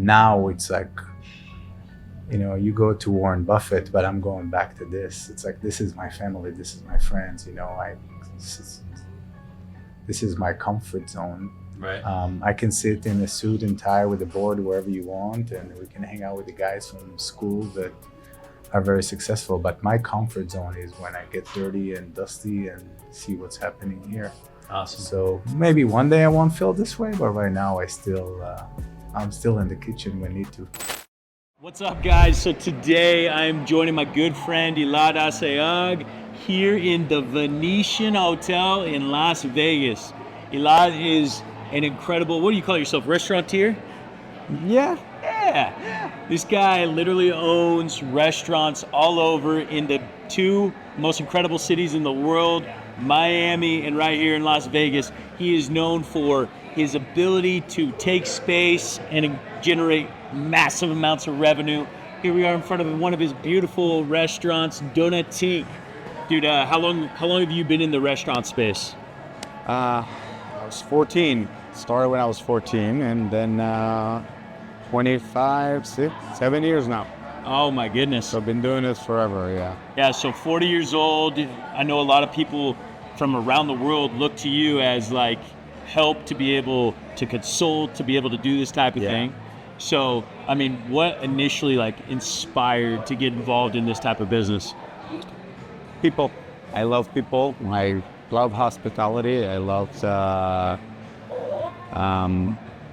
now it's like, you go to Warren Buffett, but I'm going back to this. It's like, this is my family, this is my friends, this is my comfort zone. Right. I can sit in a suit and tie with a board wherever you want, and we can hang out with the guys from school that are very successful. But my comfort zone is when I get dirty and dusty and see what's happening here. Awesome. So maybe one day I won't feel this way, but right now I'm still in the kitchen when need to. What's up, guys? So today I'm joining my good friend Elad Assayag here in the Venetian Hotel in Las Vegas. Elad is an incredible, what do you call yourself, restaurateur? Yeah. This guy literally owns restaurants all over in the two most incredible cities in the world, Miami and right here in Las Vegas. He is known for his ability to take space and generate massive amounts of revenue. Here we are in front of one of his beautiful restaurants, Donatique. Dude, how long have you been in the restaurant space? I was 14. Started when I was 14, and then 7 years now. Oh my goodness. So I've been doing this forever, yeah. Yeah, so 40 years old. I know a lot of people from around the world look to you as like help to be able to consult, to be able to do this type of thing. So, I mean, what initially like inspired to get involved in this type of business? People. I love people. I love hospitality. I love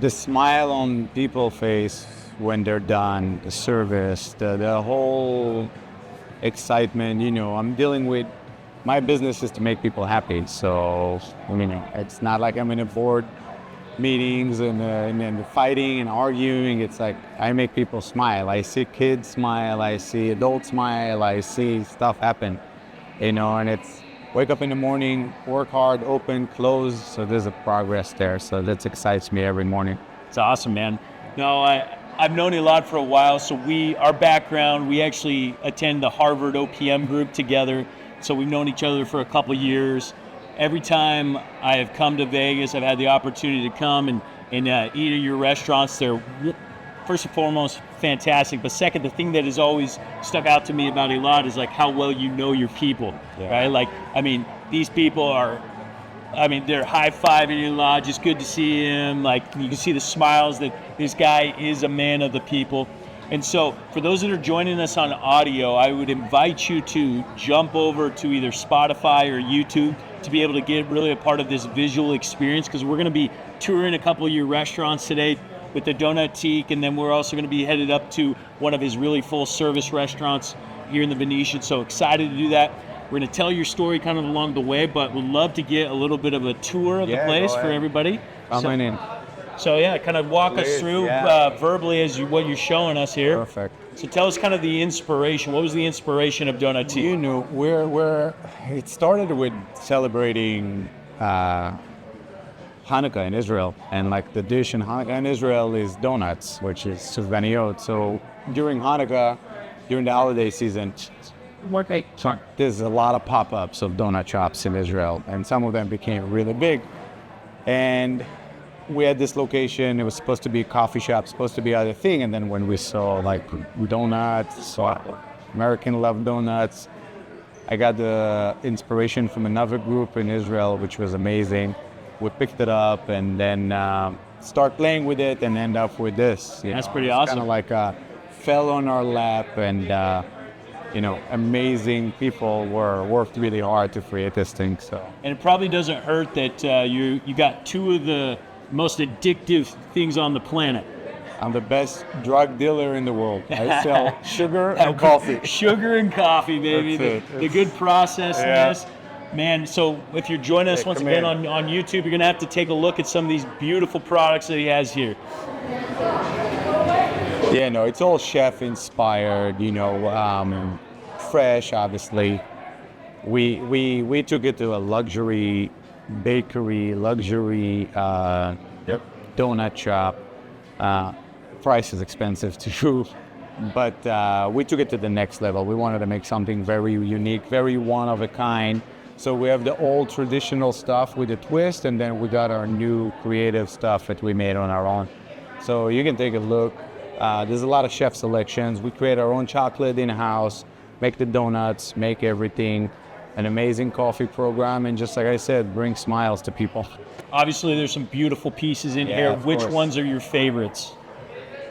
the smile on people's face when they're done, the service, the whole excitement. I'm dealing with, my business is to make people happy. So, it's not like I'm in a board meetings and fighting and arguing. It's like I make people smile. I see kids smile. I see adults smile. I see stuff happen, and it's wake up in the morning, work hard, open, close. So there's a progress there. So that excites me every morning. It's awesome, man. No, I've known Elad for a while. So our background, we actually attend the Harvard OPM group together. So we've known each other for a couple of years. Every time I have come to Vegas, I've had the opportunity to come and eat at your restaurants. They're, first and foremost, fantastic. But second, the thing that has always stuck out to me about Elad is like how well you know your people, right? Like, these people are, they're high-fiving Elad, just good to see him. Like, you can see the smiles that this guy is a man of the people. And so for those that are joining us on audio, I would invite you to jump over to either Spotify or YouTube to be able to get really a part of this visual experience, because we're going to be touring a couple of your restaurants today with the Donatique, and then we're also going to be headed up to one of his really full service restaurants here in the Venetian. So excited to do that. We're going to tell your story kind of along the way, but would love to get a little bit of a tour of the place for everybody. Come in. So kind of walk us through verbally as what you're showing us here. Perfect. So tell us kind of the inspiration. What was the inspiration of Donatique? It started with celebrating Hanukkah in Israel, and like the dish in Hanukkah in Israel is donuts, which is souvenir. So during Hanukkah, during the holiday season, there's a lot of pop-ups of donut shops in Israel, and some of them became really big. And we had this location, it was supposed to be a coffee shop, supposed to be other thing, and then when we saw like donuts, American love donuts, I got the inspiration from another group in Israel, which was amazing. We picked it up and then start playing with it and end up with this. That's pretty awesome. Kind of like fell on our lap, and amazing people worked really hard to create this thing. So. And it probably doesn't hurt that you got two of the most addictive things on the planet. I'm the best drug dealer in the world. I sell sugar and coffee. Sugar and coffee, baby. The good processness. Man, so if you're joining us once again on YouTube, you're going to have to take a look at some of these beautiful products that he has here. It's all chef inspired, fresh, obviously. We took it to a luxury bakery, luxury donut shop. Price is expensive too, but we took it to the next level. We wanted to make something very unique, very one of a kind. So we have the old traditional stuff with a twist, and then we got our new creative stuff that we made on our own. So you can take a look. There's a lot of chef selections. We create our own chocolate in-house, make the donuts, make everything. An amazing coffee program, and just like I said, bring smiles to people. Obviously, there's some beautiful pieces in here. of Which course. ones are your favorites?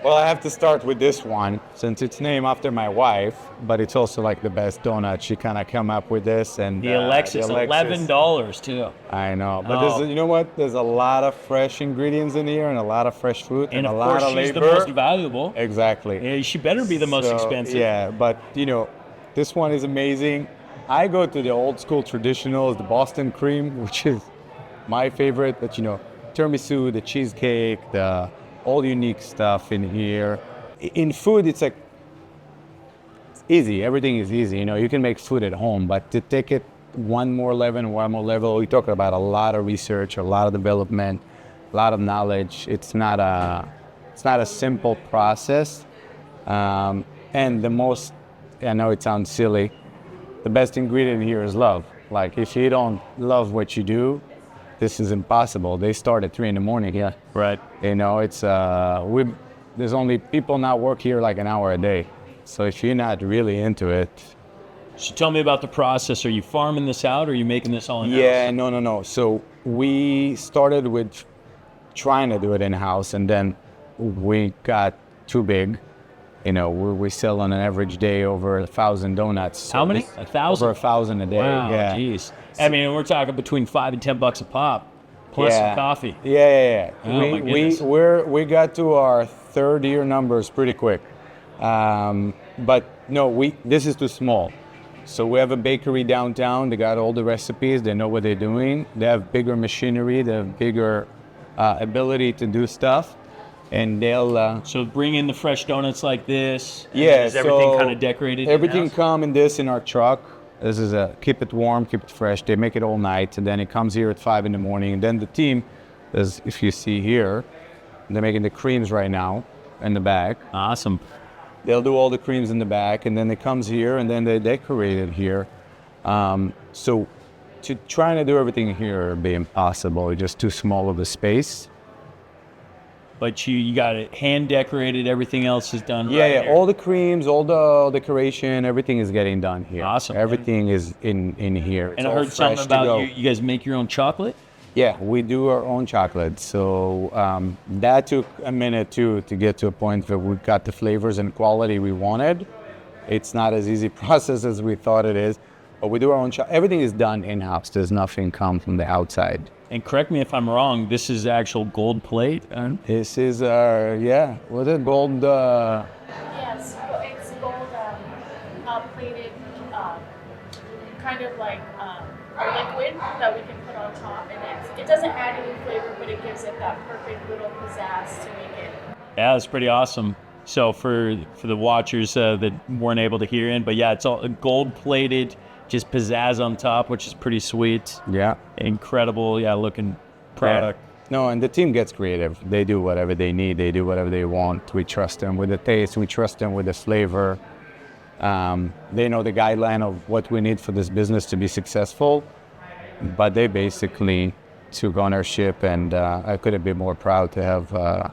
Well, I have to start with this one since it's named after my wife, but it's also like the best donut. She kind of came up with this, and The Alexis, $11 too. I know, but Oh. there's, you know what? There's a lot of fresh ingredients in here, and a lot of fresh fruit, And a of lot course, of she's labor. the most valuable. Exactly. Yeah, she better be the most So, expensive. Yeah, but you know, this one is amazing. I go to the old school traditionals, the Boston cream, which is my favorite. But you know, tiramisu, the cheesecake, the all unique stuff in here. In food, it's like it's easy. Everything is easy. You know, you can make food at home, but to take it one more level, we talk about a lot of research, a lot of development, a lot of knowledge. It's not a simple process. And the most, I know it sounds silly, the best ingredient here is love. Like if you don't love what you do, this is impossible. They start at 3 a.m. here. Right. You know, it's there's only people not work here like an hour a day. So if you're not really into it, So tell me about the process. Are you farming this out, or are you making this all in-house? yeah, no. So we started with trying to do it in-house, and then we got too big. You know, we sell on an average day over 1,000 donuts. So How many? this- 1,000? Over 1,000 a day. Wow, Yeah. jeez. I mean, we're talking between $5 and $10 a pop, plus some coffee. Yeah. Oh, my goodness. We got to our third year numbers pretty quick. But no, this is too small. So we have a bakery downtown. They got all the recipes. They know what they're doing. They have bigger machinery. They have bigger ability to do stuff. And they'll... So bring in the fresh donuts like this. and yeah, Is everything so kind of decorated? Everything in-house? come in this in our truck. This is keep it warm, keep it fresh. They make it all night, and then it comes here at 5 a.m. And then the team, as if you see here, they're making the creams right now in the back. Awesome. They'll do all the creams in the back, and then it comes here, and then they decorate it here. So to trying to do everything here would be impossible. It's just too small of a space. But you got it hand decorated. Everything else is done. Yeah, right yeah. here. All the creams, all the decoration, everything is getting done here. Awesome. Everything is in here. It's And I all heard something fresh to about go. you guys make your own chocolate. Yeah, we do our own chocolate. So that took a minute too to get to a point where we got the flavors and quality we wanted. It's not as easy process as we thought it is, but we do our own everything is done in-house. There's nothing come from the outside. And correct me if I'm wrong. This is actual gold plate. This is our, what is it, gold, Yes, it's gold plated, kind of like a liquid that we can put on top, and it doesn't add any flavor, but it gives it that perfect little pizzazz to make it. Yeah, that's pretty awesome. So for the watchers that weren't able to hear in, but yeah, it's all gold plated, just pizzazz on top, which is pretty sweet. yeah. Incredible, looking product. No, and the team gets creative. They do whatever they need. They do whatever they want. We trust them with the taste. We trust them with the flavor. They know the guideline of what we need for this business to be successful. But they basically took ownership, and I couldn't be more proud to have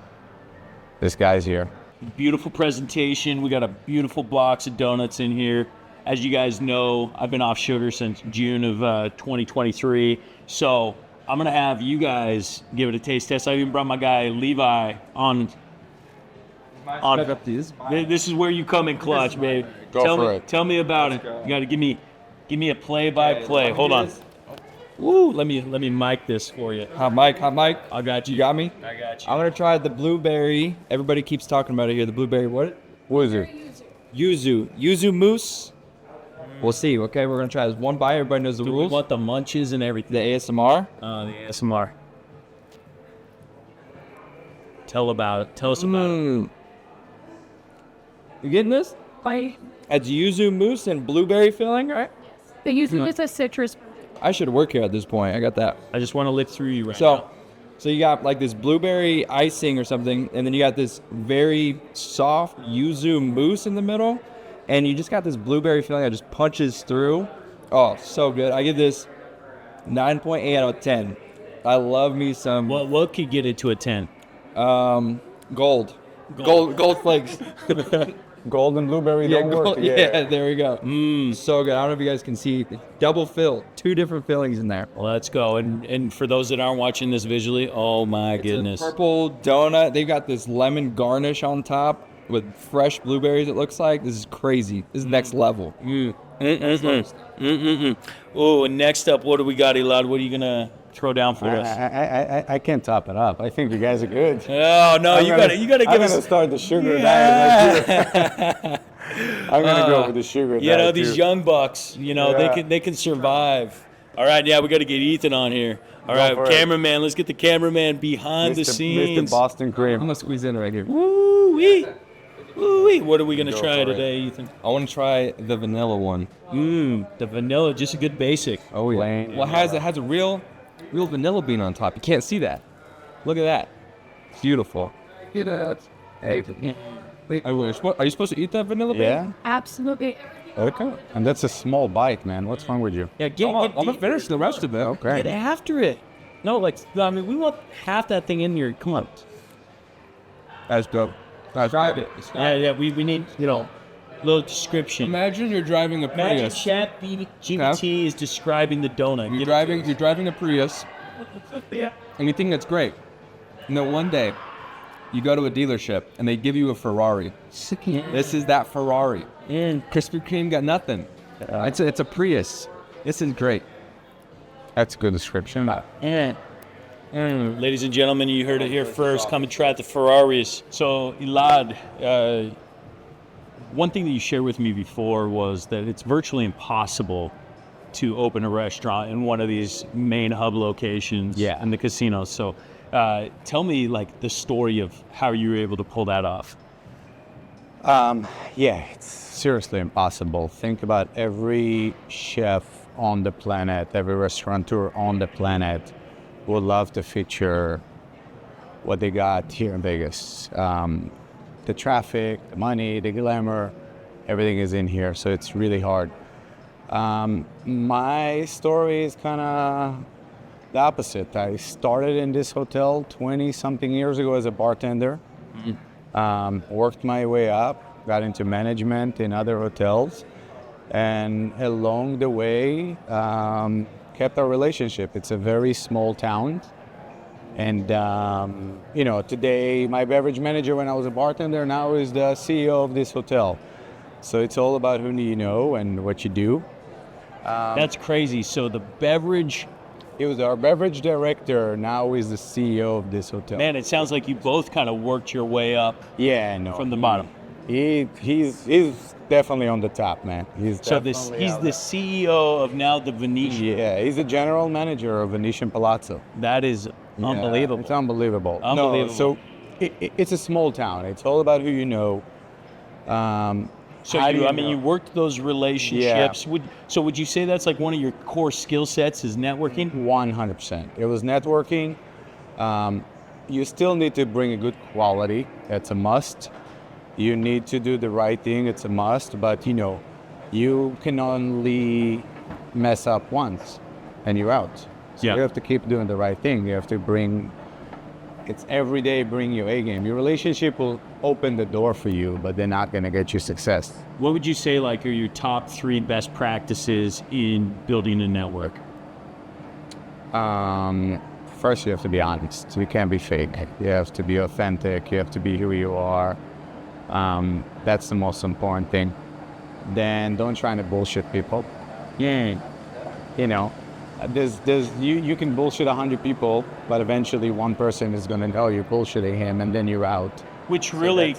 these guys here. Beautiful presentation. We got a beautiful box of donuts in here. As you guys know, I've been off sugar since June of 2023. So I'm going to have you guys give it a taste test. I even brought my guy Levi on. This is where you come in clutch, baby. Go for it. Tell me about it. You got to give me a play-by-play. Hold on. Woo, let me mic this for you. Hot Mike. I got you. You got me? I got you. I'm gonna try the blueberry. Everybody keeps talking about it here. The blueberry what? What is it? Yuzu mousse. We'll see. Okay, we're gonna try this one bite. Everybody knows the Do we rules. want the munches and everything? The ASMR. The ASMR. Tell us about it. You getting this? Bite. It's yuzu mousse and blueberry filling, right? They use it as a citrus. I should work here at this point. I got that. I just want to lick through you right now. So you got like this blueberry icing or something, and then you got this very soft yuzu mousse in the middle, and you just got this blueberry filling that just punches through. Oh, so good. I give this 9.8 out of 10. I love me some What could get it to a 10? gold. Gold flakes. Golden blueberry don't work. Yeah, there we go. So good. I don't know if you guys can see. Double fill. 2 different fillings in there. Let's go. And for those that aren't watching this visually, oh my goodness. It's a purple donut. They've got this lemon garnish on top with fresh blueberries, it looks like. This is crazy. This is next level. Oh, and next up, what do we got, Elad? What are you going to throw down for us? I can't top it up. I think you guys are good. Oh, no, you got to give us... I'm going to start the sugar diet. I'm going to go with the sugar diet. You know, these too. young bucks, you know, Yeah. they can survive. All right, yeah, we got to get Ethan on here. All right, for it. cameraman, let's get the cameraman behind the Mr. scenes. Boston I'm cream. going to squeeze in right here. Woo-wee. Woo-wee. What are we going to try for it. today, Ethan? I want to try the vanilla one. The vanilla, just a good basic. Oh, yeah. Plain. Well, it has a real vanilla bean on top. You can't see that. Look at that. It's beautiful. Look at that. Hey. Are you supposed to eat that vanilla bean? Yeah? Absolutely. Okay. And that's a small bite, man. What's wrong with you? Yeah, I'm going to finish the rest of it. Okay. Get after it. No, like, I mean, we want half that thing in here. Come on. That's dope. Try it. Yeah, we need, you know, a little description. Imagine you're driving a Imagine Prius. Chat GPT is describing the donut. You're driving a Prius, and you think that's great. And then one day, you go to a dealership, and they give you a Ferrari. This is that Ferrari. And Krispy Kreme got nothing. It's a Prius. This is great. That's a good description. ladies and gentlemen, you heard it here first. Come and try the Ferraris. So, Elad, one thing that you shared with me before was that it's virtually impossible to open a restaurant in one of these main hub locations in the casinos. So, tell me, like, the story of how you were able to pull that off. Yeah, it's seriously impossible. Think about every chef on the planet, every restaurateur on the planet would love to feature what they got here in Vegas. The traffic, the money, the glamour, everything is in here, so it's really hard. My story is kind of the opposite. I started in this hotel 20-something years ago as a bartender. Worked my way up, got into management in other hotels, and along the way, kept our relationship. It's a very small town. And, today my beverage manager when I was a bartender now is the CEO of this hotel. So it's all about who you know and what you do. That's crazy. So the beverage... He was our beverage director, now is the CEO of this hotel. Man, it sounds like you both kind of worked your way up from the bottom. He's definitely on the top, man. He's the CEO of now the Venetian. Yeah, he's the general manager of Venetian Palazzo. That is unbelievable. It's unbelievable. Unbelievable. No, so it's a small town. It's all about who you know. You worked those relationships. Would you say that's like one of your core skill sets is networking? 100%. It was networking. You still need to bring a good quality. That's a must. You need to do the right thing. It's a must. But, you can only mess up once and you're out. So you have to keep doing the right thing. You have to it's every day bring your A game. Your relationship will open the door for you, but they're not going to get you success. What would you say are your top 3 best practices in building a network? First, you have to be honest. You can't be fake. You have to be authentic. You have to be who you are. That's the most important thing. Then don't try to bullshit people. You can bullshit 100 people, but eventually one person is going to know you're bullshitting him, and then you're out. Which really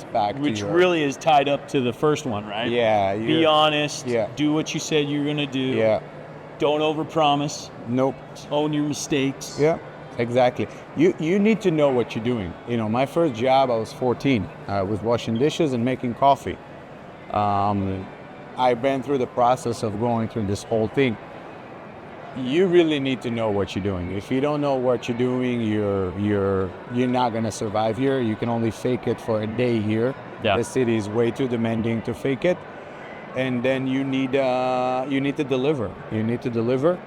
is tied up to the first one, right? Yeah. Be honest. Yeah. Do what you said you're going to do. Yeah. Don't overpromise. Nope. Own your mistakes. Yeah. Exactly. You need to know what you're doing. My first job, I was 14. I was washing dishes and making coffee. I've been through the process of going through this whole thing. You really need to know what you're doing. If you don't know what you're doing, you're not gonna survive here. You can only fake it for a day here. Yeah. The city is way too demanding to fake it, and then you need to deliver. You need to deliver.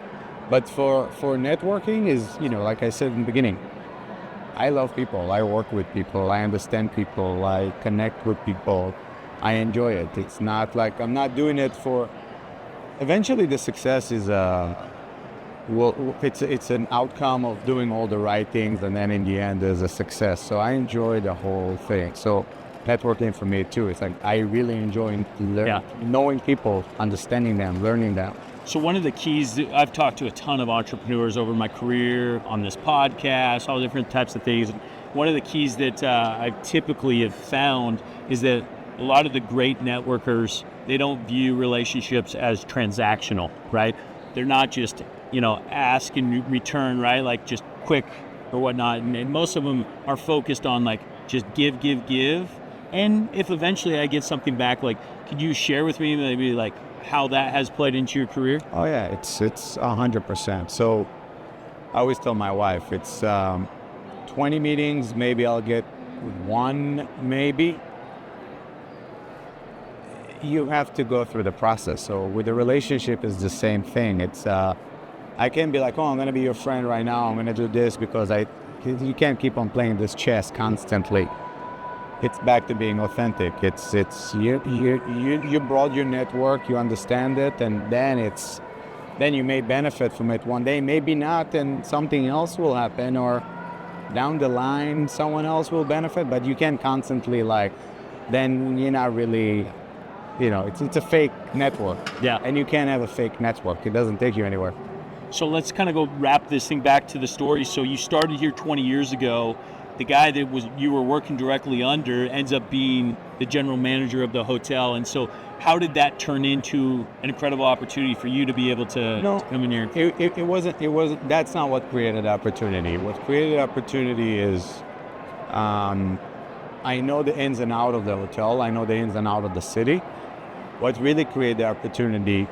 But for networking is, like I said in the beginning, I love people. I work with people. I understand people. I connect with people. I enjoy it. It's not like I'm not doing it for. Eventually, the success is it's an outcome of doing all the right things, and then in the end, there's a success. So I enjoy the whole thing. So networking for me too. It's like I really enjoy knowing people, understanding them, learning them. So one of the keys, I've talked to a ton of entrepreneurs over my career, on this podcast, all different types of things. One of the keys that I typically have found is that a lot of the great networkers, they don't view relationships as transactional, right? They're not just, ask and return, right? Like just quick or whatnot. And most of them are focused on like just give. And if eventually I get something back, like, could you share with me maybe like how that has played into your career? Oh yeah, it's 100%. So I always tell my wife, it's 20 meetings, maybe I'll get one, maybe. You have to go through the process. So with the relationship, it's the same thing. It's I can't be like, oh, I'm gonna be your friend right now. I'm gonna do this because you can't keep on playing this chess constantly. It's back to being authentic. It's you broad your network, you understand it, and then you may benefit from it one day, maybe not, and something else will happen, or down the line someone else will benefit. But you can't constantly then you're not really, it's a fake network. Yeah. And you can't have a fake network. It doesn't take you anywhere. So let's kind of go wrap this thing back to the story. So you started here 20 years ago. The guy that you were working directly under ends up being the general manager of the hotel. And so how did that turn into an incredible opportunity for you to be able to come in here? It wasn't, that's not what created opportunity. What created opportunity is, I know the ins and out of the hotel. I know the ins and out of the city. What really created the opportunity,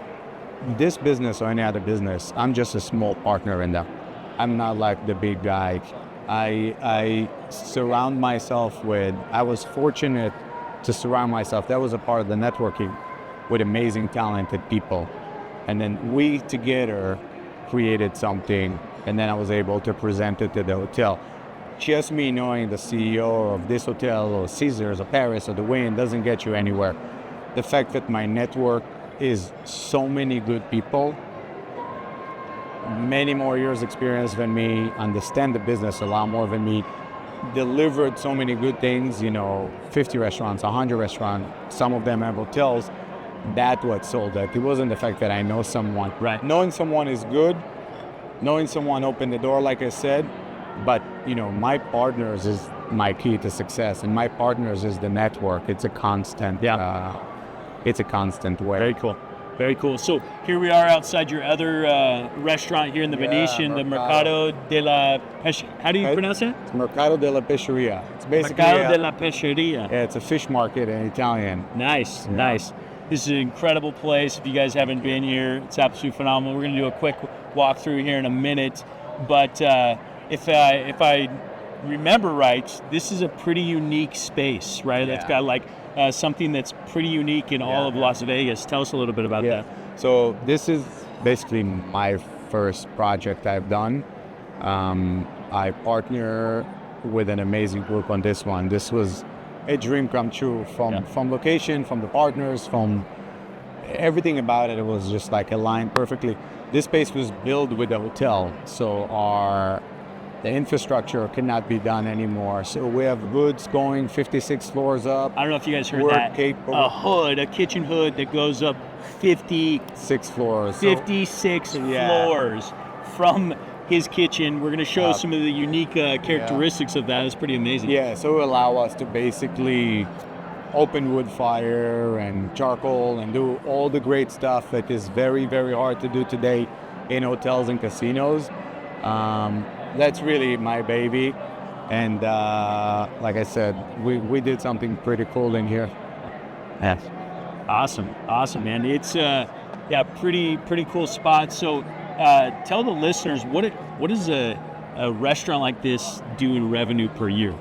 this business or any other business, I'm just a small partner in that. I'm not like the big guy. I surround myself I was fortunate to surround myself, that was a part of the networking, with amazing, talented people. And then we together created something, and then I was able to present it to the hotel. Just me knowing the CEO of this hotel or Caesars or Paris or the Wynn doesn't get you anywhere. The fact that my network is so many good people, many more years experience than me, understand the business a lot more than me, delivered so many good things, 50 restaurants, 100 restaurants, some of them have hotels. That's what sold it. It wasn't the fact that I know someone. Right. Knowing someone is good. Knowing someone opened the door, like I said, but my partners is my key to success, and my partners is the network. It's a constant. It's a constant way. Very cool. Very cool. So here we are outside your other restaurant here in the Venetian, the Mercado de la Pesceria. How do you pronounce it? It's Mercado de la Pesceria. It's basically Mercado de la Pesceria. Yeah, it's a fish market in Italian. Nice, nice. This is an incredible place. If you guys haven't been here, it's absolutely phenomenal. We're going to do a quick walkthrough here in a minute. But if I remember right, this is a pretty unique space, right? That's got something that's pretty unique in all of Las Vegas. Tell us a little bit about that. So this is basically my first project I've done. I partner with an amazing group on this one. This was a dream come true from location, from the partners, from everything about it. It was just aligned perfectly. This space was built with a hotel, so the infrastructure cannot be done anymore. So we have goods going 56 floors up. I don't know if you guys heard that. Capable. A kitchen hood that goes up 56 floors. 56 floors from his kitchen. We're going to show some of the unique characteristics of that. It's pretty amazing. Yeah, so it allow us to basically open wood fire and charcoal and do all the great stuff that is very, very hard to do today in hotels and casinos. That's really my baby, and like I said, we did something pretty cool in here. Yeah, awesome, man. It's pretty cool spot. So tell the listeners what does a restaurant like this do in revenue per year?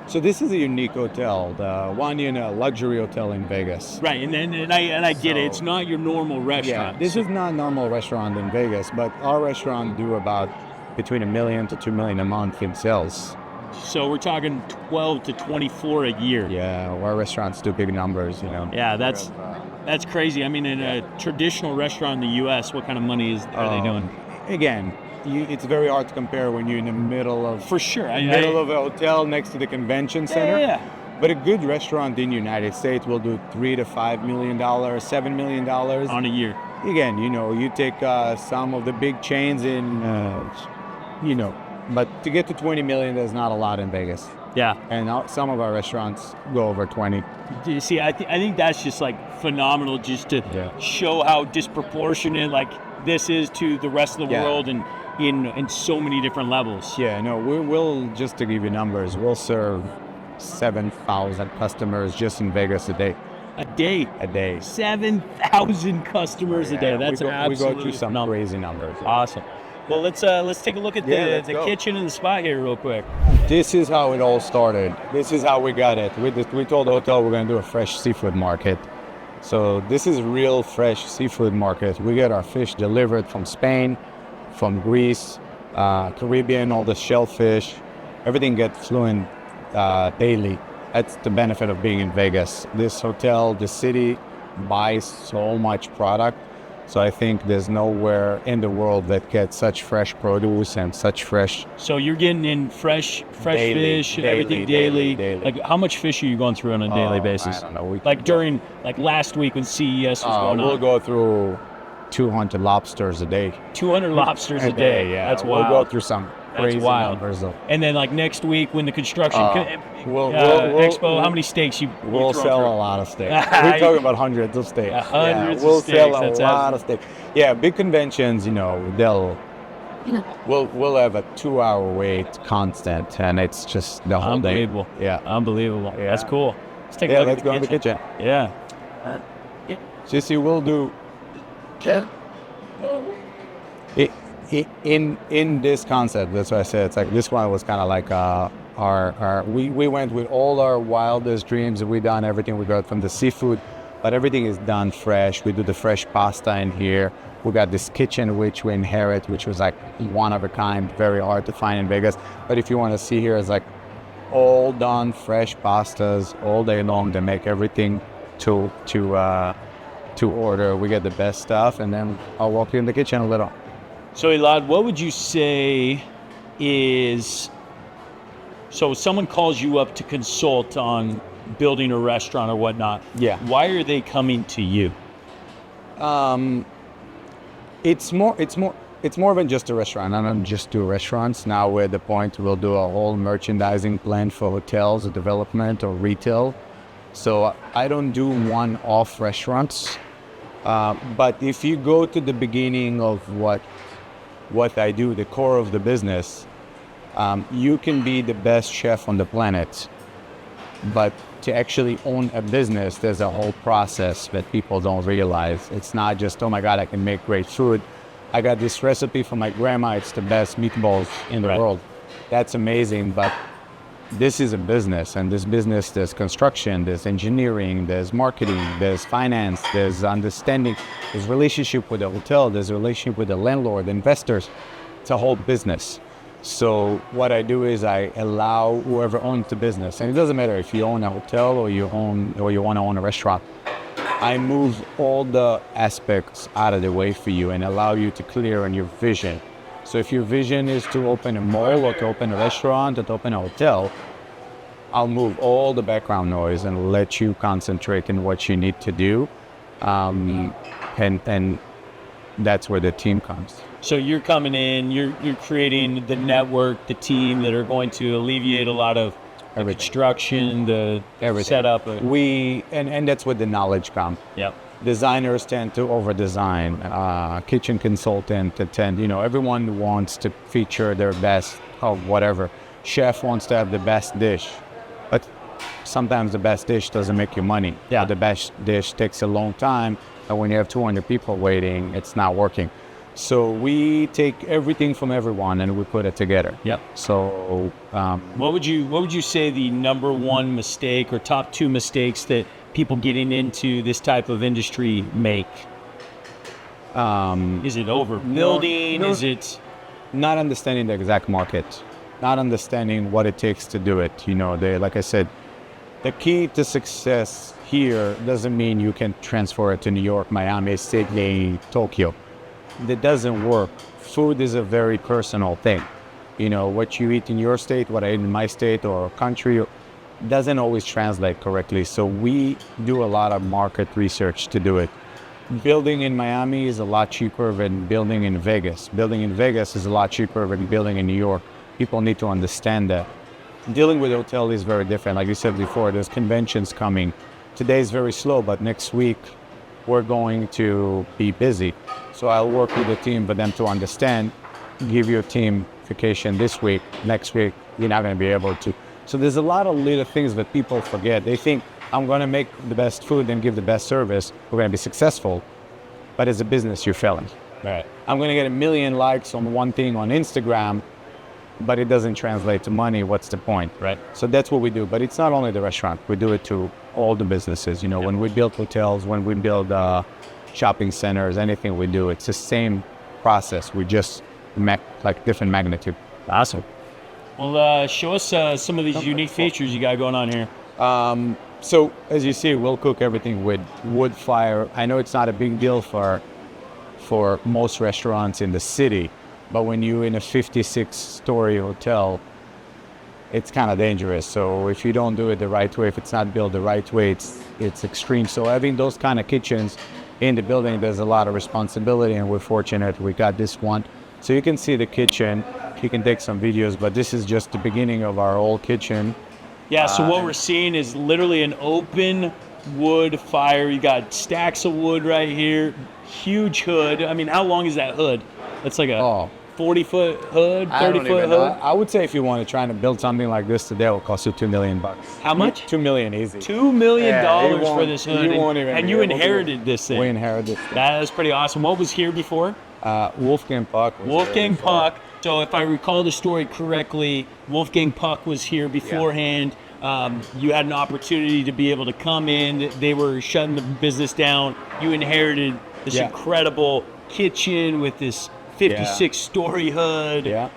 So this is a unique hotel, the one luxury hotel in Vegas. Right, and I get it. It's not your normal restaurant. Yeah, this is not a normal restaurant in Vegas, but our restaurant do about between $1 million to $2 million a month in sales. So we're talking 12 to 24 a year. Yeah, our restaurants do big numbers, you know. Yeah, that's crazy. I mean, in a traditional restaurant in the U.S., what kind of money are they doing? Again, it's very hard to compare when you're in the middle of For sure. middle of a hotel next to the convention center. Yeah. But a good restaurant in the United States will do $3 to $5 million, $7 million On a year. Again, you know, you take some of the big chains in, you know, but to get to 20 million, there's not a lot in Vegas. Yeah. And some of our restaurants go over 20. You see, I think that's just like phenomenal, just to Yeah. show how disproportionate like this is to the rest of the Yeah. world, and in so many different levels. Yeah, no, we'll just to give you numbers, we'll serve 7,000 customers just in Vegas a day. A day. 7,000 customers a day. Yeah, That's we absolutely go through some phenomenal. crazy numbers. Awesome. Well, let's take a look at let's the go. kitchen and the spot here real quick. This is how it all started. This is how we got it. We told the hotel we're going to do a fresh seafood market. So this is real fresh seafood market. We get our fish delivered from Spain, from Greece, Caribbean, all the shellfish. Everything gets fluent daily. That's the benefit of being in Vegas. This hotel, the city, buys so much product. So I think there's nowhere in the world that gets such fresh produce and such fresh. So you're getting in fresh Daily, fish, everything daily. Like, how much fish are you going through on a daily basis? I don't know. Like during last week when CES was going we'll on. go through 200 lobsters a day. 200 lobsters a day. Yeah, That's wild. We'll go through some crazy That's wild. numbers though. And then like next week when the construction we'll- expo, how many steaks you We'll throw sell through? a lot of steaks. We're talking about hundreds of steaks. Hundreds of we'll steaks, sell a that's lot of steaks. Yeah, big conventions, you know, we'll have a 2-hour wait constant, and it's just the whole day. Unbelievable. Yeah. Unbelievable. Yeah. That's cool. Let's take a Yeah, look let's at go in the kitchen. Yeah. Sissy, we'll do. In this concept, that's why I said it's like this one was kind of like we went with all our wildest dreams. We done everything we got from the seafood, but everything is done fresh. We do the fresh pasta in here. We got this kitchen which we inherit, which was like one of a kind, very hard to find in Vegas. But if you want to see here, it's like all done fresh pastas all day long. They make everything to order. We get the best stuff, and then I'll walk you in the kitchen a little. So Elad, what would you say is, so someone calls you up to consult on building a restaurant or whatnot. Yeah. Why are they coming to you? It's more than just a restaurant. I don't just do restaurants. Now we're at the point we'll do a whole merchandising plan for hotels or development or retail. So I don't do one-off restaurants. But if you go to the beginning of what I do, the core of the business, you can be the best chef on the planet. But to actually own a business, there's a whole process that people don't realize. It's not just, oh my God, I can make great food. I got this recipe from my grandma. It's the best meatballs in the world. That's amazing. But this is a business, and this business, there's construction, there's engineering, there's marketing, there's finance, there's understanding, there's relationship with the hotel, there's a relationship with the landlord, investors. It's a whole business. So what I do is I allow whoever owns the business, and it doesn't matter if you own a hotel or you want to own a restaurant. I move all the aspects out of the way for you and allow you to clear on your vision. So if your vision is to open a mall or to open a restaurant or to open a hotel, I'll move all the background noise and let you concentrate in what you need to do. And that's where the team comes. So you're coming in, you're creating the network, the team that are going to alleviate a lot of the construction, the setup. And that's where the knowledge comes. Yep. Designers tend to over-design. Kitchen consultant tend, everyone wants to feature their best of whatever. Chef wants to have the best dish, but sometimes the best dish doesn't make you money. Yeah. The best dish takes a long time, and when you have 200 people waiting, it's not working. So we take everything from everyone and we put it together. Yep. So what would you say the number one mistake or top two mistakes that people getting into this type of industry make? Is it overbuilding? Is it not understanding the exact market, not understanding what it takes to do it. Like I said, the key to success here doesn't mean you can transfer it to New York, Miami, Sydney, Tokyo. That doesn't work. Food is a very personal thing. What you eat in your state, what I eat in my state or country doesn't always translate correctly. So we do a lot of market research to do it. Building in Miami is a lot cheaper than building in Vegas. Building in Vegas is a lot cheaper than building in New York. People need to understand that. Dealing with hotel is very different. Like you said before, there's conventions coming. Today is very slow, but next week we're going to be busy. So I'll work with the team for them to understand, give you a team vacation this week, next week, you're not going to be able to. So there's a lot of little things that people forget. They think, I'm going to make the best food and give the best service. We're going to be successful. But as a business, you're failing. Right. I'm going to get 1 million likes on one thing on Instagram, but it doesn't translate to money. What's the point? Right. So that's what we do. But it's not only the restaurant. We do it to all the businesses. When we build hotels, when we build shopping centers, anything we do, it's the same process. We just like different magnitude. Awesome. Well, show us some of these unique features you got going on here. So as you see, we'll cook everything with wood fire. I know it's not a big deal for most restaurants in the city, but when you're in a 56-story hotel, it's kind of dangerous. So if you don't do it the right way, if it's not built the right way, it's extreme. So having those kind of kitchens in the building, there's a lot of responsibility, and we're fortunate we got this one. So you can see the kitchen. You can take some videos, but this is just the beginning of our old kitchen. Yeah, so what we're seeing is literally an open wood fire. You got stacks of wood right here, huge hood. I mean, how long is that hood? That's like a 40-foot hood, 30-foot hood? I would say if you want to try to build something like this today, it will cost you $2 million. How much? $2 million easy. $2 million for this hood. And you inherited this thing. We inherited it. That is pretty awesome. What was here before? Wolfgang Puck. Wolfgang Puck. So if I recall the story correctly, Wolfgang Puck was here beforehand. Yeah. You had an opportunity to be able to come in. They were shutting the business down. You inherited this incredible kitchen with this 56-story hood. Yeah.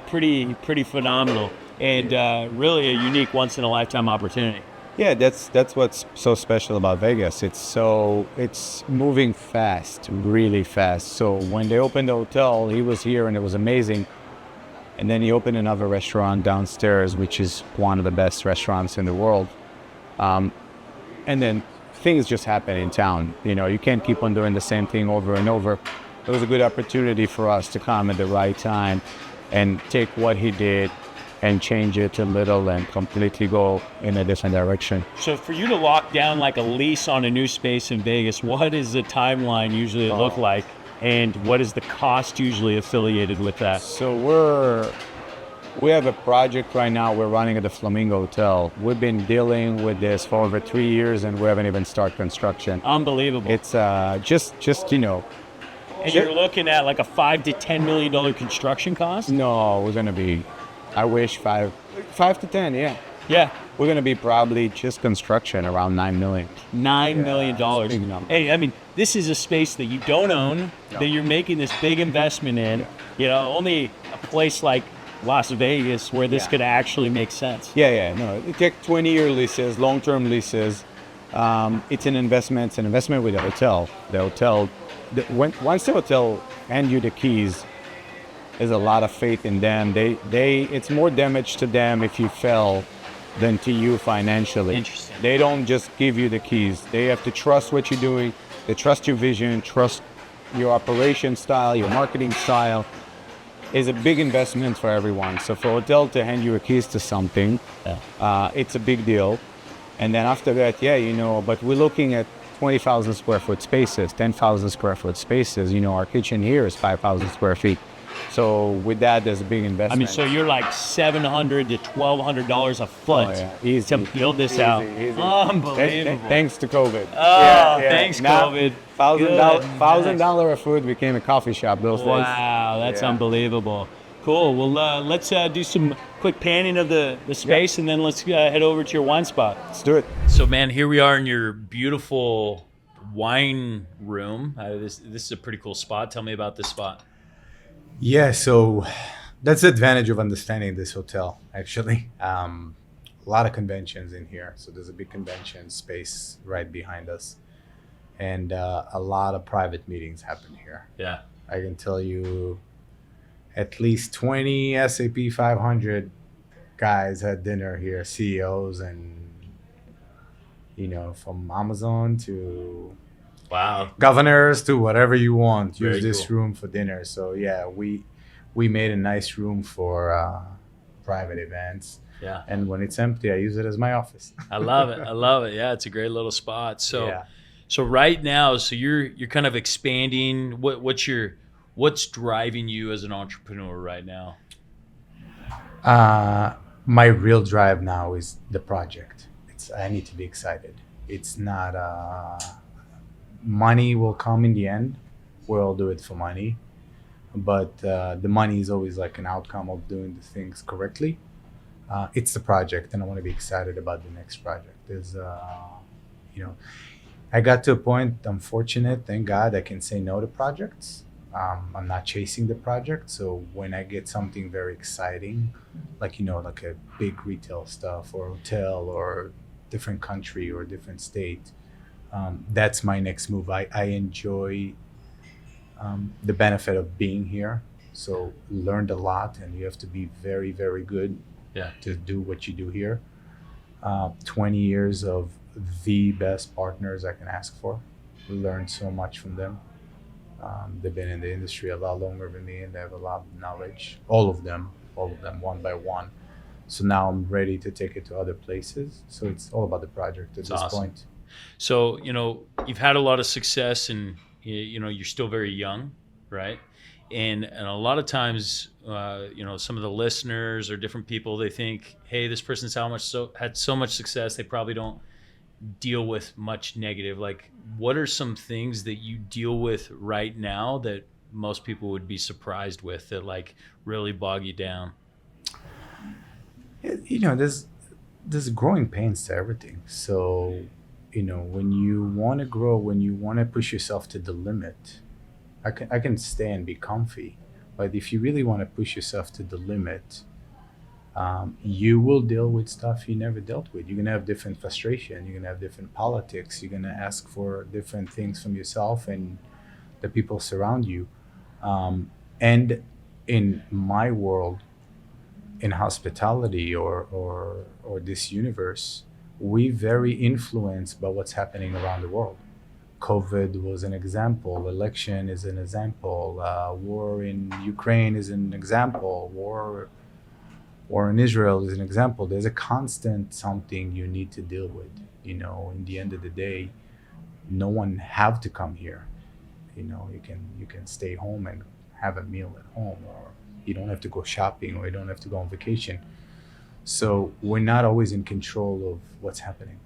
Pretty phenomenal. And really a unique once-in-a-lifetime opportunity. Yeah, that's what's so special about Vegas. It's moving fast, really fast. So when they opened the hotel, he was here and it was amazing. And then he opened another restaurant downstairs, which is one of the best restaurants in the world. And then things just happen in town. You can't keep on doing the same thing over and over. It was a good opportunity for us to come at the right time and take what he did and change it a little and completely go in a different direction. So for you to lock down like a lease on a new space in Vegas, what does the timeline usually look like? And what is the cost usually affiliated with that? So we have a project right now we're running at the Flamingo Hotel. We've been dealing with this for over 3 years and we haven't even started construction. Unbelievable. It's And you're looking at like a $5 to $10 million construction cost? No, we're gonna be, I wish 5 to 10, yeah. Yeah. We're gonna be probably just construction around $9 million. $9 million. Hey, I mean, this is a space that you don't own, that you're making this big investment in. Only a place like Las Vegas where this could actually make sense. No, it takes 20-year leases, long-term leases. It's an investment. It's an investment with the hotel. Once the hotel hand you the keys, there's a lot of faith in them. It's more damage to them if you fail than to you financially. Interesting. They don't just give you the keys. They have to trust what you're doing. They trust your vision, trust your operation style, your marketing style. Is a big investment for everyone. So for a hotel to hand you a keys to something, it's a big deal. And then after that, but we're looking at 20,000 square foot spaces, 10,000 square foot spaces. Our kitchen here is 5,000 square feet. So with that, there's a big investment. I mean, so you're like $700 to $1,200 a foot easy, to build this out. Easy. Unbelievable. Thanks to COVID. Thanks, now, COVID. $1,000 a food became a coffee shop those days. Wow, that's unbelievable. Cool. Well, let's do some quick panning of the space, and then let's head over to your wine spot. Let's do it. So, man, here we are in your beautiful wine room. This is a pretty cool spot. Tell me about this spot. Yeah, so that's the advantage of understanding this hotel, actually. A lot of conventions in here. So there's a big convention space right behind us, and a lot of private meetings happen here. Yeah. I can tell you at least 20 SAP 500 guys had dinner here, CEOs, and from Amazon to Wow. governors to whatever you want. Use Very this cool. room for dinner. So yeah, we made a nice room for private events, Yeah. and when it's empty, I use it as my office. I love it. I love it. Yeah, it's a great little spot. So Yeah. so right now, so you're kind of expanding. What's driving you as an entrepreneur right now? My real drive now is the project. I need to be excited. It's not money will come in the end. We'll do it for money, but the money is always like an outcome of doing the things correctly. It's the project, and I want to be excited about the next project. You know, I got to a point. I'm fortunate, thank God, I can say no to projects. I'm not chasing the project. So when I get something very exciting, like like a big retail stuff or hotel or different country or different state, that's my next move. I enjoy the benefit of being here. So learned a lot, and you have to be very, very good Yeah. to do what you do here. 20 years of the best partners I can ask for. Learned so much from them. They've been in the industry a lot longer than me, and they have a lot of knowledge. All of them, one by one. So now I'm ready to take it to other places. So it's all about the project at It's this awesome. point. So, you've had a lot of success and you're still very young, right? And a lot of times, some of the listeners or different people, they think, hey, this person's had so much success, they probably don't deal with much negative. Like, what are some things that you deal with right now that most people would be surprised with, that like really bog you down? There's growing pains to everything. So, when you want to grow, when you want to push yourself to the limit, I can stay and be comfy. But if you really want to push yourself to the limit, you will deal with stuff you never dealt with. You're gonna have different frustration. You're gonna have different politics. You're gonna ask for different things from yourself and the people surround you. And in my world, in hospitality or this universe, we very influenced by what's happening around the world. COVID was an example. Election is an example. War in Ukraine is an example. War in Israel is an example. There's a constant something you need to deal with. In the end of the day, no one have to come here. You can stay home and have a meal at home, or you don't have to go shopping, or you don't have to go on vacation. So we're not always in control of what's happening.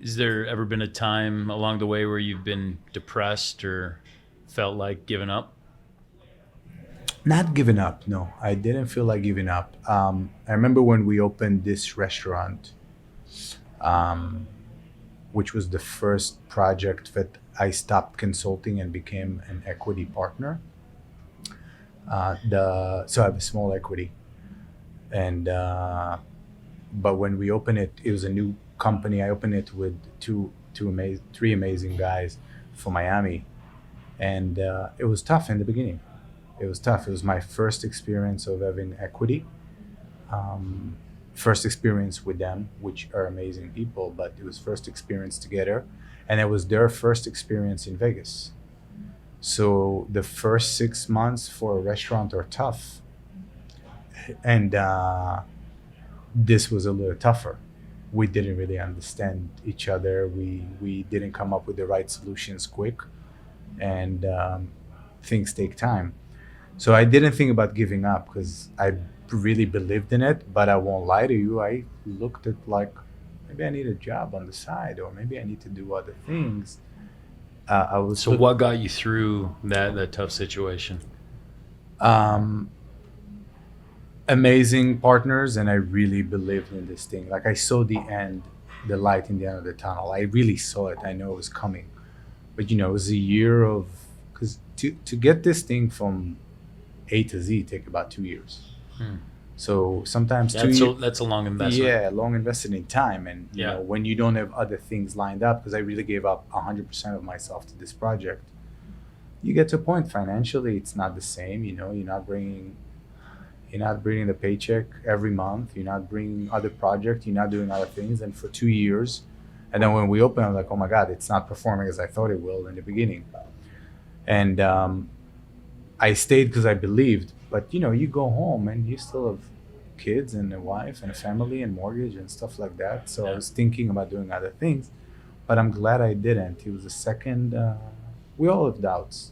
Is there ever been a time along the way where you've been depressed or felt like giving up? Not giving up, no. I didn't feel like giving up. I remember when we opened this restaurant, um, which was the first project that I stopped consulting and became an equity partner. So I have a small equity, and but when we opened it, it was a new company. I opened it with three amazing guys from Miami, and it was tough in the beginning. It was tough. It was my first experience of having equity. Um, First experience with them, which are amazing people, but it was first experience together, and it was their first experience in Vegas. So the first 6 months for a restaurant are tough, and this was a little tougher. We didn't really understand each other. We didn't come up with the right solutions quick, and things take time. So I didn't think about giving up because I really believed in it. But I won't lie to you. I looked at like maybe I need a job on the side, or maybe I need to do other things. I was So what got you through that tough situation? um, amazing partners, and I really believed in this thing. Like I saw the light in the end of the tunnel. I really saw it. I know it was coming. But it was a year of because to get this thing from A to Z take about 2 years. So sometimes That's a long investment. yeah, long invested in time, and you know, when you don't have other things lined up, because I really gave up 100% of myself to this project, you get to a point financially it's not the same. You know, you're not bringing the paycheck every month. You're not bringing other projects. You're not doing other things. And for 2 years, and then when we open, I'm like, oh my God, it's not performing as I thought it will in the beginning. And I stayed because I believed. But you know, you go home and you still have kids and a wife and a family and mortgage and stuff like that. So I was thinking about doing other things, but I'm glad I didn't. It was the second. We all have doubts.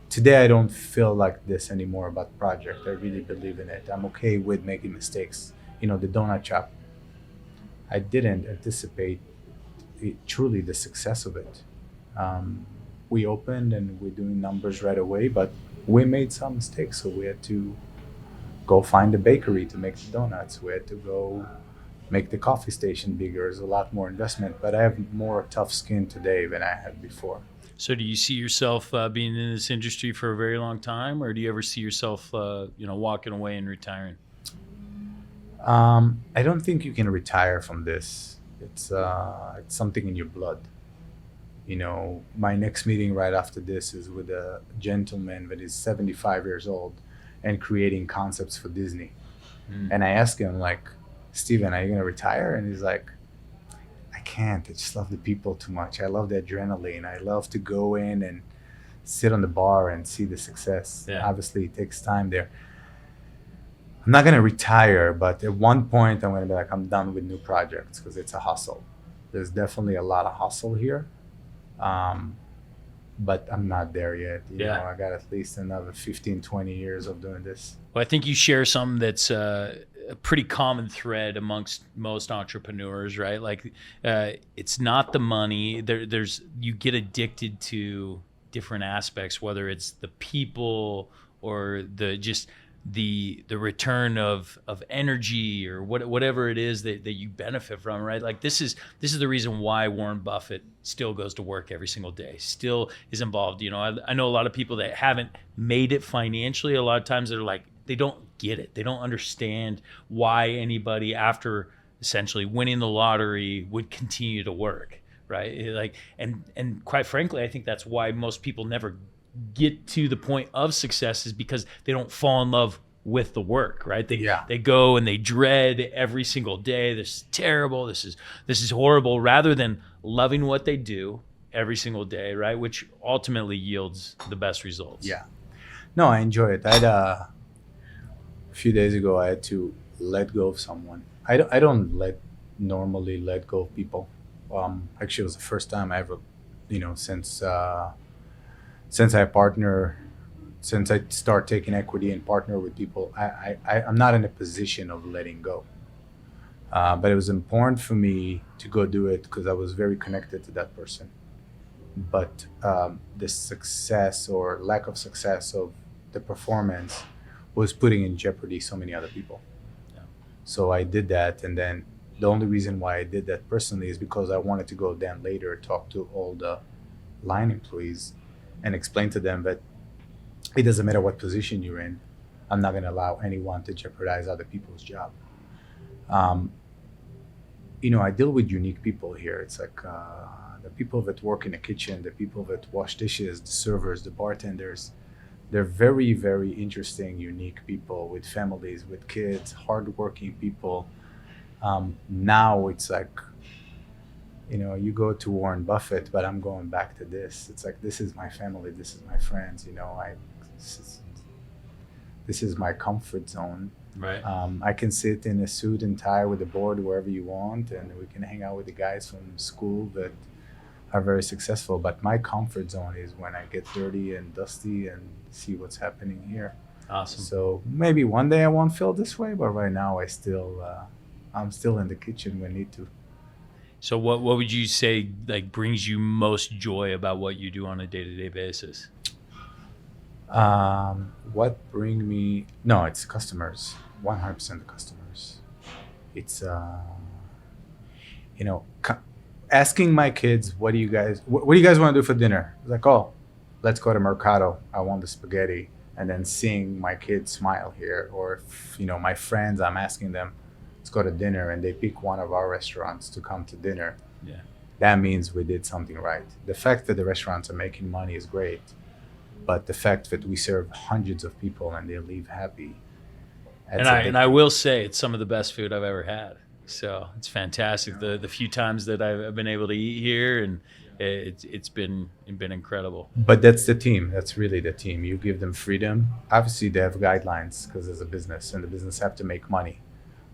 Today I don't feel like this anymore about the project. I really believe in it. I'm okay with making mistakes. You know, the donut shop, I didn't anticipate truly the success of it. We opened and we're doing numbers right away, but we made some mistakes. So we had to go find a bakery to make the donuts. We had to go make the coffee station bigger. There's a lot more investment, but I have more tough skin today than I had before. So do you see yourself being in this industry for a very long time, or do you ever see yourself, walking away and retiring? I don't think you can retire from this. It's something in your blood. You know, my next meeting right after this is with a gentleman that is 75 years old and creating concepts for Disney. And I asked him, like, Steven, are you going to retire? And he's like, I can't. I just love the people too much. I love the adrenaline. I love to go in and sit on the bar and see the success. Yeah. Obviously, it takes time there. I'm not going to retire, but at one point, I'm going to be like, I'm done with new projects because it's a hustle. There's definitely a lot of hustle here. But I'm not there yet. You know, I got at least another 15, 20 years of doing this. Well, I think you share something that's a pretty common thread amongst most entrepreneurs, right? Like, it's not the money. You get addicted to different aspects, whether it's the people or the return of energy or whatever it is that you benefit from, right? Like this is the reason why Warren Buffett still goes to work every single day, still is involved. You know, I know a lot of people that haven't made it financially. A lot of times they're like, they don't get it. They don't understand why anybody after essentially winning the lottery would continue to work, right? Like, and quite frankly, I think that's why most people never get to the point of success, is because they don't fall in love with the work, right? They go and they dread every single day. This is terrible. This is horrible, rather than loving what they do every single day, right? Which ultimately yields the best results. Yeah. No, I enjoy it. A few days ago, I had to let go of someone. I don't normally let go of people. Actually, it was the first time I ever, since I start taking equity and partner with people, I'm not in a position of letting go. But it was important for me to go do it because I was very connected to that person. But the success or lack of success of the performance was putting in jeopardy so many other people. Yeah. So I did that, and then the only reason why I did that personally is because I wanted to go then later talk to all the line employees and explain to them that it doesn't matter what position you're in, I'm not going to allow anyone to jeopardize other people's job. I deal with unique people here. It's like the people that work in the kitchen, the people that wash dishes, the servers, the bartenders. They're very, very interesting, unique people with families, with kids, hardworking people. Now it's like, you go to Warren Buffett, but I'm going back to this. It's like, this is my family, this is my friends, this is my comfort zone. Right. I can sit in a suit and tie with a board wherever you want, and we can hang out with the guys from school that are very successful. But my comfort zone is when I get dirty and dusty and see what's happening here. Awesome. So maybe one day I won't feel this way, but right now I'm still in the kitchen when I need to. So what would you say brings you most joy about what you do on a day-to-day basis? What bring me? No, it's customers. 100% the customers. It's asking my kids, what do you guys want to do for dinner? It's like, oh, let's go to Mercado. I want the spaghetti. And then seeing my kids smile here, or if, my friends, I'm asking them, let's go to dinner, and they pick one of our restaurants to come to dinner. Yeah. That means we did something right. The fact that the restaurants are making money is great, but the fact that we serve hundreds of people and they leave happy. And I will say it's some of the best food I've ever had. So it's fantastic. The few times that I've been able to eat here, and it's been incredible. But that's the team. That's really the team. You give them freedom. Obviously, they have guidelines because there's a business, and the business have to make money.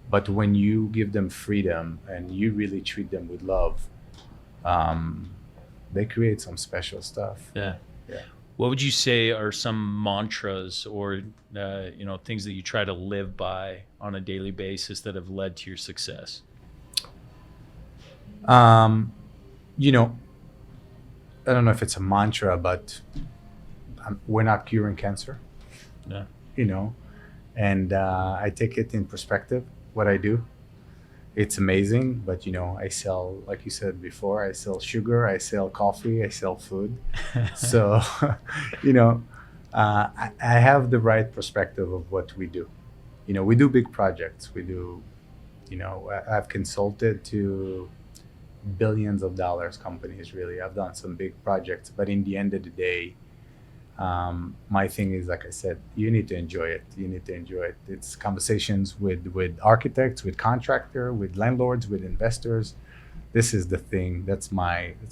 But when you give them freedom and you really treat them with love, they create some special stuff. Yeah. Yeah. What would you say are some mantras or things that you try to live by on a daily basis that have led to your success? I don't know if it's a mantra, but we're not curing cancer. Yeah. And I take it in perspective, what I do. It's amazing, but I sell, like you said before, I sell sugar, I sell coffee, I sell food. So, I have the right perspective of what we do. We do big projects. We do, I've consulted to billions of dollars companies, really. I've done some big projects, but in the end of the day, my thing is, like I said, you need to enjoy it. It's conversations with architects, with contractor, with landlords, with investors. This is the thing. That's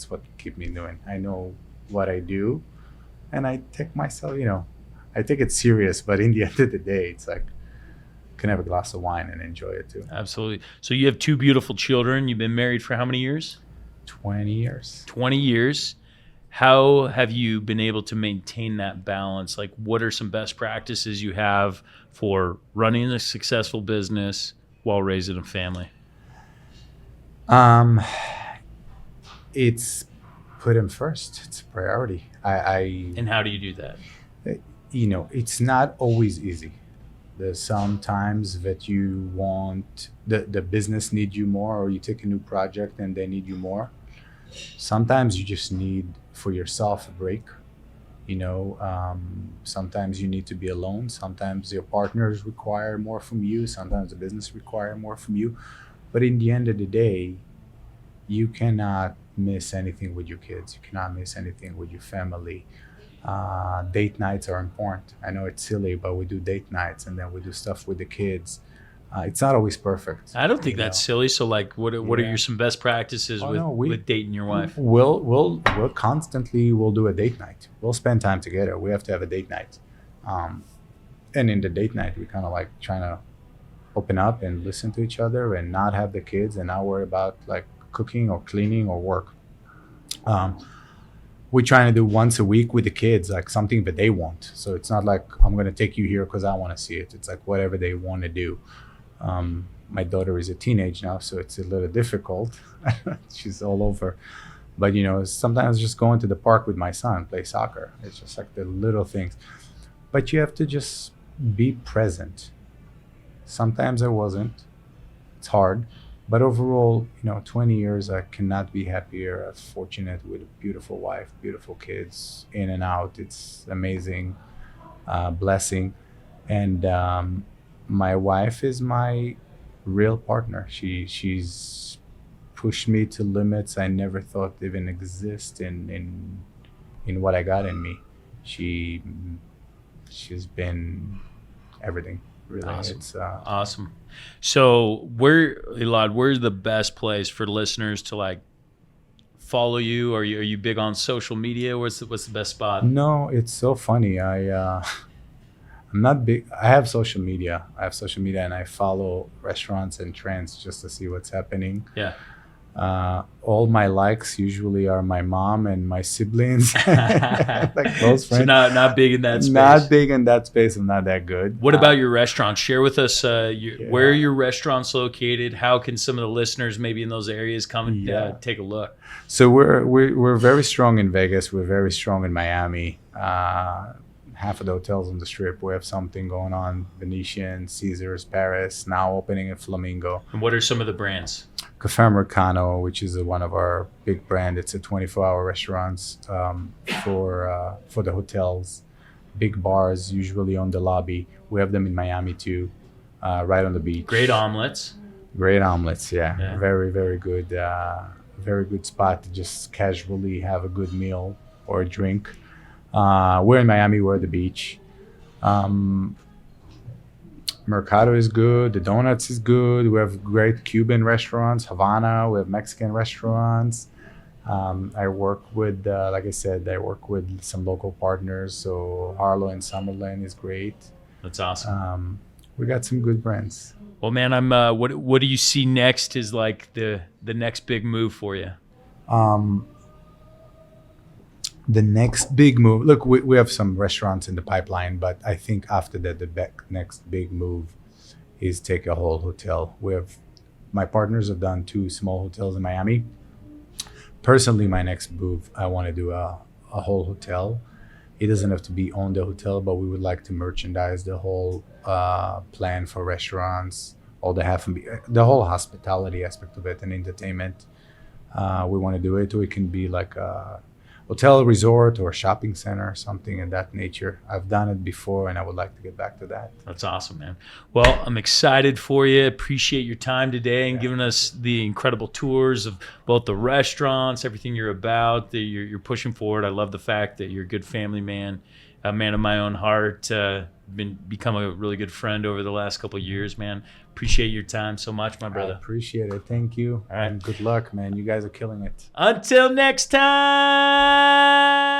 what keep me doing. I know what I do, and I take myself, I take it serious, but in the end of the day, it's like, can have a glass of wine and enjoy it too. Absolutely. So you have two beautiful children. You've been married for how many years? 20 years. 20 years. How have you been able to maintain that balance? Like, what are some best practices you have for running a successful business while raising a family? It's put him first. It's a priority. And how do you do that? It's not always easy. There's sometimes that you want the business need you more, or you take a new project and they need you more. Sometimes you just need for yourself a break. Sometimes you need to be alone. Sometimes your partners require more from you. Sometimes the business require more from you. But in the end of the day, you cannot miss anything with your kids. You cannot miss anything with your family. Date nights are important. I know it's silly, but we do date nights, and then we do stuff with the kids. It's not always perfect. I don't think that's silly. So, like, what are your some best practices with dating your wife? We'll constantly do a date night. We'll spend time together. We have to have a date night, and in the date night, we kind of like trying to open up and listen to each other, and not have the kids, and not worry about like cooking or cleaning or work. We're trying to do once a week with the kids, like something that they want. So it's not like I'm going to take you here because I want to see it. It's like whatever they want to do. My daughter is a teenage now, so it's a little difficult. She's all over. But, sometimes just going to the park with my son, play soccer. It's just like the little things. But you have to just be present. Sometimes I wasn't. It's hard. But overall, 20 years, I cannot be happier. I'm fortunate with a beautiful wife, beautiful kids, in and out. It's amazing, blessing. And my wife is my real partner. She's pushed me to limits I never thought even exist in what I got in me. She's been everything. Really, awesome. It's awesome. So, where's the best place for listeners to like follow you? Are you big on social media? What's the best spot? No, it's so funny. I'm not big. I have social media, and I follow restaurants and trends just to see what's happening. Yeah. All my likes usually are my mom and my siblings, like close friends. So not big in that space. Not big in that space. I'm not that good. What about your restaurants? Share with us where are your restaurants located? How can some of the listeners maybe in those areas come and take a look? So we're very strong in Vegas. We're very strong in Miami. half of the hotels on the Strip. We have something going on. Venetian, Caesars, Paris, now opening in Flamingo. And what are some of the brands? Cafe Americano, which is one of our big brand. It's a 24-hour restaurants for the hotels. Big bars, usually on the lobby. We have them in Miami too, right on the beach. Great omelets. Great omelets, yeah. Yeah. Very, very good. Very good spot to just casually have a good meal or a drink. We're in Miami, we're at the beach. Mercado is good. The Donuts is good. We have great Cuban restaurants, Havana. We have Mexican restaurants. I work with, like I said, I work with some local partners. So Harlow and Summerlin is great. That's awesome. We got some good brands. Well, man, I'm. What do you see next? Is like the next big move for you? The next big move. Look, we have some restaurants in the pipeline, but I think after that, next big move is take a whole hotel. My partners have done 2 small hotels in Miami. Personally, my next move, I want to do a whole hotel. It doesn't have to be on the hotel, but we would like to merchandise the whole plan for restaurants, all the whole hospitality aspect of it and entertainment. We want to do it, or it can be like a hotel resort or shopping center, something in that nature. I've done it before, and I would like to get back to that. That's awesome, man. Well, I'm excited for you. Appreciate your time today and giving us the incredible tours of both the restaurants, everything you're about, that you're pushing forward. I love the fact that you're a good family man, a man of my own heart. Become a really good friend over the last couple of years, man. Appreciate your time so much, my I brother. appreciate it. Thank you. All right. And good luck, man. You guys are killing it. Until next time.